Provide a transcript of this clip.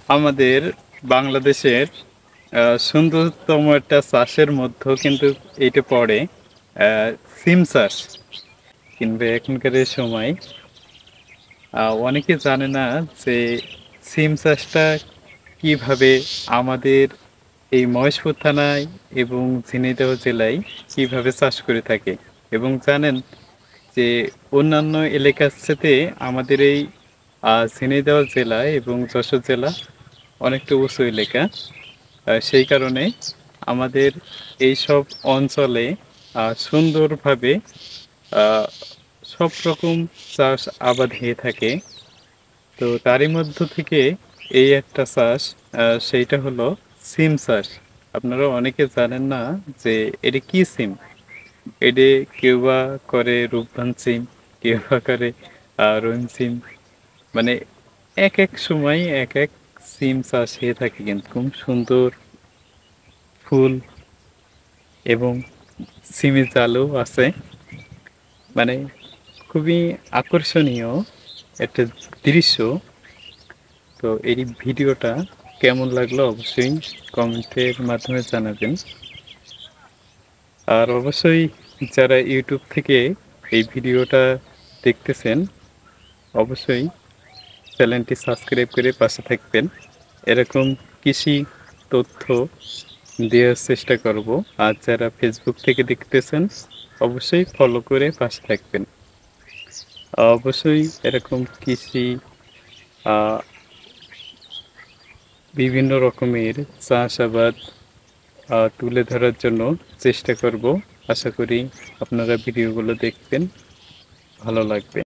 আমাদের বাংলাদেশের সুন্দরতম একটা চাষের মধ্যেও কিন্তু এইটা পড়ে। সিম চাষ কিংবা এখনকার এই সময় অনেকে জানে না যে সিম চাষটা কিভাবে আমাদের এই মহেশপুর থানায় এবং ঝিনাইদহ জেলায় কিভাবে চাষ করে থাকে। এবং জানেন যে অন্যান্য এলাকার সাথে আমাদের এই ঝিনাইদহ জেলা এবং যশোর জেলা অনেকটা উঁচু এলাকা। সেই কারণে আমাদের এইসব অঞ্চলে সুন্দরভাবে আহ, সব রকম চাষ আবাদ হয়ে থাকে। তো তারই মধ্য থেকে এই একটা চাষ, সেইটা হলো সিম চাষ। আপনারা অনেকে জানেন না যে এটা কি সিম। এটা কেউ বা করে রূপবান সিম, কেউ বা করে রহিম সিম। মানে এক এক সময় এক এক সিম চাষ হয়ে থাকে, কিন্তু খুব সুন্দর ফুল এবং সিমের জালও আছে। মানে খুবই আকর্ষণীয় একটা দৃশ্য। তো এই ভিডিওটা কেমন লাগলো অবশ্যই কমেন্টের মাধ্যমে জানাবেন। আর অবশ্যই যারা ইউটিউব থেকে এই ভিডিওটা দেখতেছেন, অবশ্যই চ্যানেলটি সাবস্ক্রাইব করে পাশে থাকবেন। এরকম কৃষি তথ্য দেওয়ার চেষ্টা করব। আর যারা ফেসবুক থেকে দেখতেছেন, অবশ্যই ফলো করে পাশে থাকবেন। অবশ্যই এরকম কৃষি আহ, বিভিন্ন রকমের চাষাবাদ তুলে ধরার জন্য চেষ্টা করব। আশা করি আপনারা ভিডিওগুলো দেখবেন, ভালো লাগবে।